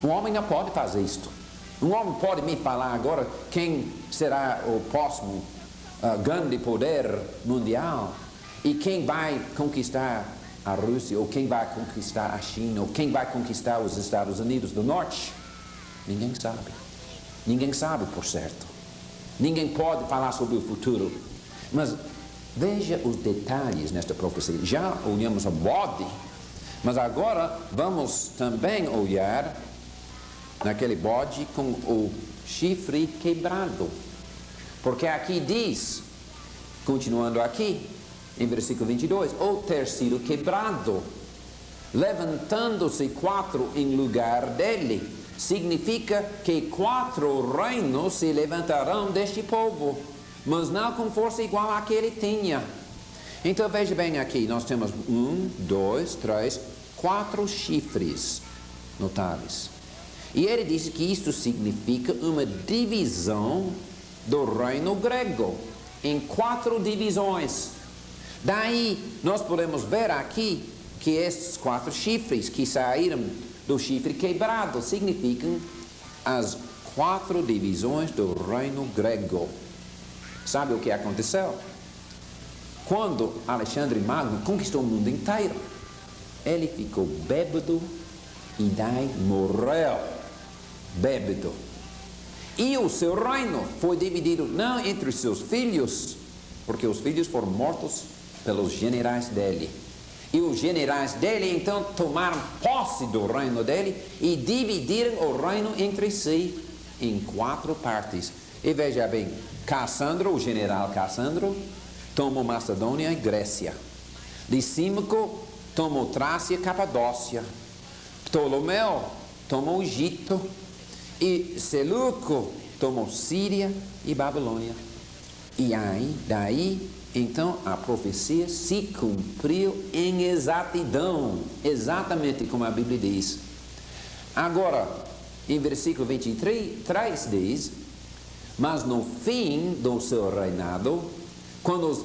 Um homem não pode fazer isto. Um homem pode me falar agora quem será o próximo grande poder mundial e quem vai conquistar a Rússia, ou quem vai conquistar a China, ou quem vai conquistar os Estados Unidos do Norte. Ninguém sabe. Ninguém sabe por certo. Ninguém pode falar sobre o futuro. Mas veja os detalhes nesta profecia. Já olhamos o bode, mas agora vamos também olhar naquele bode com o chifre quebrado. Porque aqui diz, continuando aqui, em versículo 22, ou ter sido quebrado, levantando-se 4 em lugar dele, significa que 4 reinos se levantarão deste povo, mas não com força igual à que ele tinha. Então veja bem aqui, nós temos 1, 2, 3, 4 chifres notáveis. E ele disse que isto significa uma divisão do reino grego em 4 divisões. Daí nós podemos ver aqui que estes 4 chifres que saíram do chifre quebrado significam as 4 divisões do reino grego. Sabe o que aconteceu? Quando Alexandre Magno conquistou o mundo inteiro, ele ficou bêbado e daí morreu bêbado. E o seu reino foi dividido não entre os seus filhos, porque os filhos foram mortos pelos generais dele. E os generais dele então tomaram posse do reino dele e dividiram o reino entre si em 4 partes. E veja bem, Cassandro, o general Cassandro, tomou Macedônia e Grécia. Licímaco tomou Trácia e Capadócia. Ptolomeu tomou o Egito. E Seleuco tomou Síria e Babilônia. E aí, daí, então a profecia se cumpriu em exatidão, exatamente como a Bíblia diz. Agora, em versículo 23 diz: mas no fim do seu reinado, quando os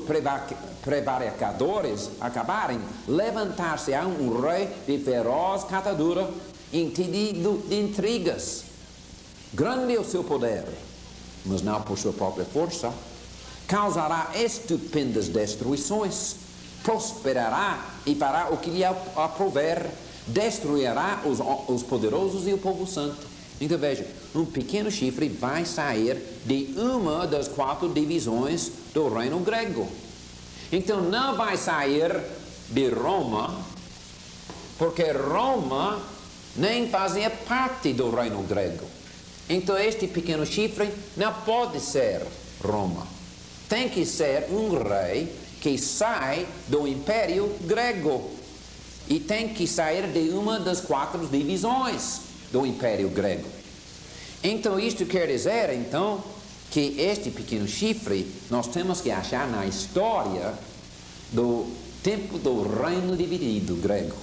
prevaricadores acabarem, levantar-se-á um rei de feroz catadura, entendido de intrigas. Grande é o seu poder, mas não por sua própria força. Causará estupendas destruições, prosperará e fará o que lhe aprouver, destruirá os poderosos e o povo santo. Então veja, um pequeno chifre vai sair de uma das 4 divisões do reino grego. Então não vai sair de Roma, porque Roma nem fazia parte do reino grego. Então este pequeno chifre não pode ser Roma. Tem que ser um rei que sai do império grego. E tem que sair de uma das 4 divisões do império grego. Então isto quer dizer então que este pequeno chifre nós temos que achar na história do tempo do reino dividido grego.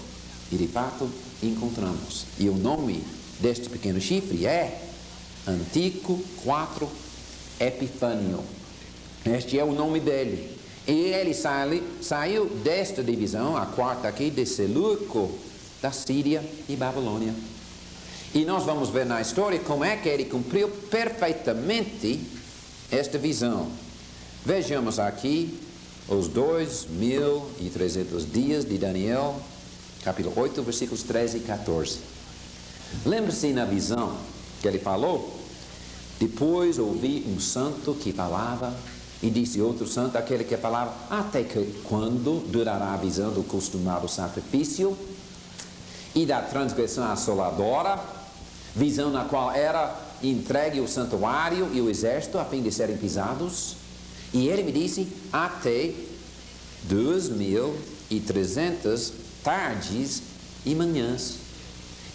E de fato encontramos. E o nome deste pequeno chifre é Antíoco IV Epifânio. Este é o nome dele. E ele saiu desta divisão, a 4ª aqui, de Seleuco, da Síria e Babilônia. E nós vamos ver na história como é que ele cumpriu perfeitamente esta visão. Vejamos aqui os 2300 dias de Daniel, capítulo 8, versículos 13 e 14. Lembre-se na visão que ele falou: depois ouvi um santo que falava, e disse outro santo, aquele que falava: até que quando durará a visão do costumado sacrifício e da transgressão assoladora, visão na qual era entregue o santuário e o exército a fim de serem pisados? E ele me disse: até 2300 tardes e manhãs,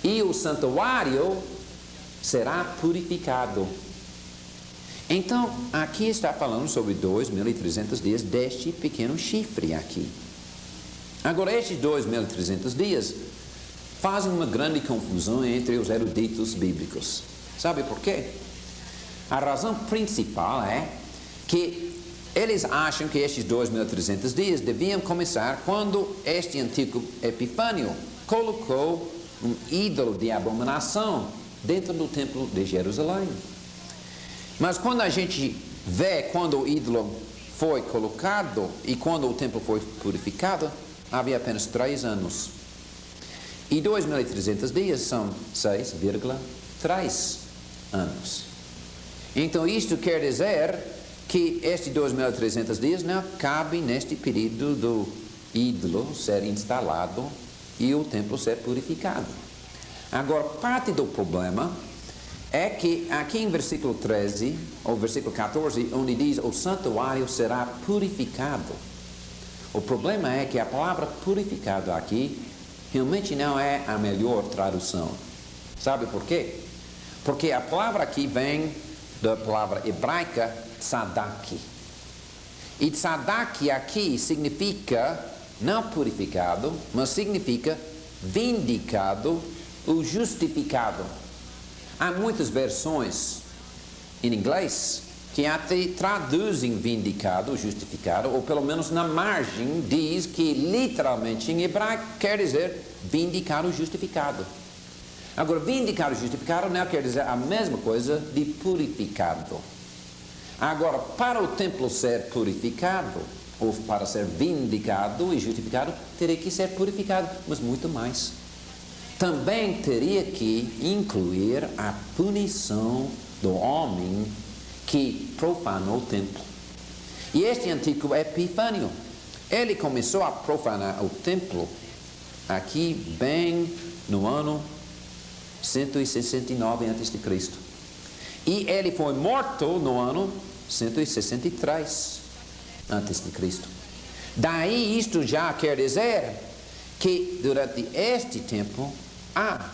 e o santuário será purificado. Então, aqui está falando sobre 2300 dias deste pequeno chifre aqui. Agora, estes 2300 dias fazem uma grande confusão entre os eruditos bíblicos. Sabe por quê? A razão principal é que eles acham que estes 2300 dias deviam começar quando este Antíoco Epifânio colocou um ídolo de abominação dentro do templo de Jerusalém. Mas quando a gente vê quando o ídolo foi colocado e quando o templo foi purificado, havia apenas 3 anos. E 2.300 dias são 6,3 anos. Então isto quer dizer que estes 2.300 dias não cabem neste período do ídolo ser instalado e o templo ser purificado. Agora, parte do problema é que aqui em versículo 13, ou versículo 14, onde diz o santuário será purificado. O problema é que a palavra purificado aqui realmente não é a melhor tradução. Sabe por quê? Porque a palavra aqui vem da palavra hebraica tzadak. E tzadak aqui significa não purificado, mas significa vindicado ou justificado. Há muitas versões em inglês que até traduzem vindicado ou justificado, ou pelo menos na margem diz que literalmente em hebraico quer dizer vindicado ou justificado. Agora, vindicado ou justificado não quer dizer a mesma coisa de purificado. Agora, para o templo ser purificado, ou para ser vindicado e justificado, teria que ser purificado, mas muito mais. Também teria que incluir a punição do homem que profanou o templo. E este antigo Epifânio, ele começou a profanar o templo aqui bem no ano 169 a.C. E ele foi morto no ano 163 a.C. Daí isto já quer dizer que durante este tempo há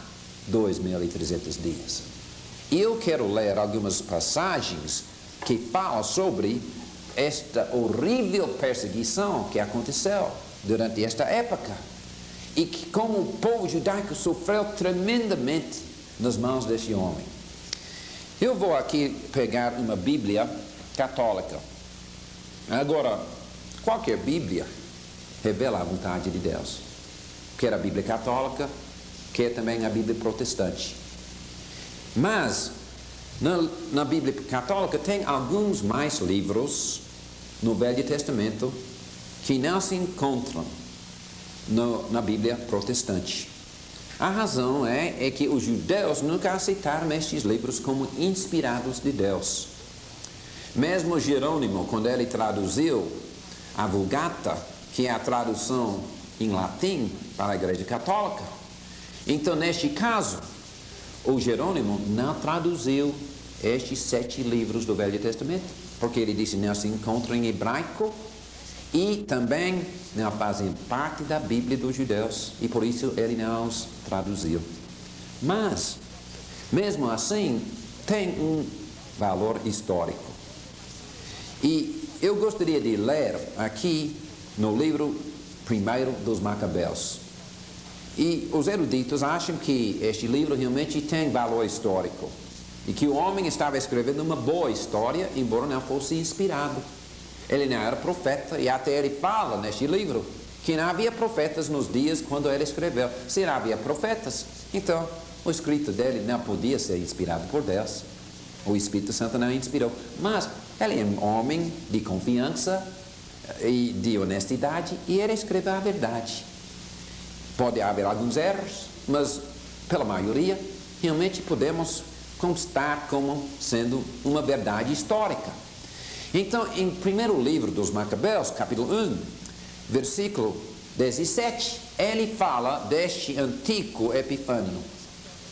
2.300 dias. E eu quero ler algumas passagens que falam sobre esta horrível perseguição que aconteceu durante esta época. E que como o povo judaico sofreu tremendamente nas mãos deste homem. Eu vou aqui pegar uma Bíblia católica. Agora, qualquer Bíblia revela a vontade de Deus. Quer a Bíblia católica, quer também a Bíblia protestante. Mas, na Bíblia católica tem alguns mais livros no Velho Testamento que não se encontram na Bíblia protestante. A razão é que os judeus nunca aceitaram estes livros como inspirados de Deus. Mesmo Jerônimo, quando ele traduziu a Vulgata, que é a tradução em latim para a Igreja Católica, então neste caso, o Jerônimo não traduziu estes 7 livros do Velho Testamento, porque ele disse não se encontram em hebraico e também não fazem parte da Bíblia dos judeus, e por isso ele não os traduziu. Mas, mesmo assim, tem um valor histórico. E eu gostaria de ler aqui no livro primeiro dos Macabeus. E os eruditos acham que este livro realmente tem valor histórico. E que o homem estava escrevendo uma boa história, embora não fosse inspirado. Ele não era profeta, e até ele fala neste livro que não havia profetas nos dias quando ele escreveu. Se não havia profetas, então o escrito dele não podia ser inspirado por Deus. O Espírito Santo não inspirou. Mas ele é um homem de confiança e de honestidade, e ele escreveu a verdade. Pode haver alguns erros, mas pela maioria realmente podemos constar como sendo uma verdade histórica. Então, em primeiro livro dos Macabeus, capítulo 1, versículo 17, ele fala deste Antíoco Epifânio.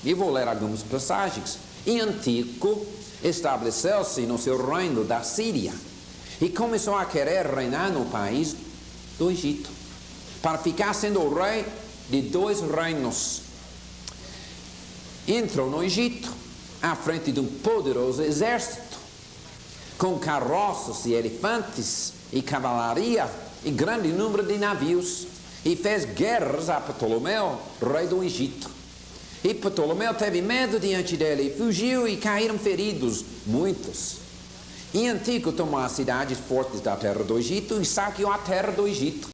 E vou ler algumas passagens. E Antíoco estabeleceu-se no seu reino da Síria e começou a querer reinar no país do Egito, para ficar sendo o rei de 2 reinos. Entrou no Egito à frente de um poderoso exército, com carroças e elefantes e cavalaria e grande número de navios, e fez guerras a Ptolomeu, rei do Egito. E Ptolomeu teve medo diante dele, fugiu, e caíram feridos muitos. E Antíoco tomou as cidades fortes da terra do Egito e saqueou a terra do Egito.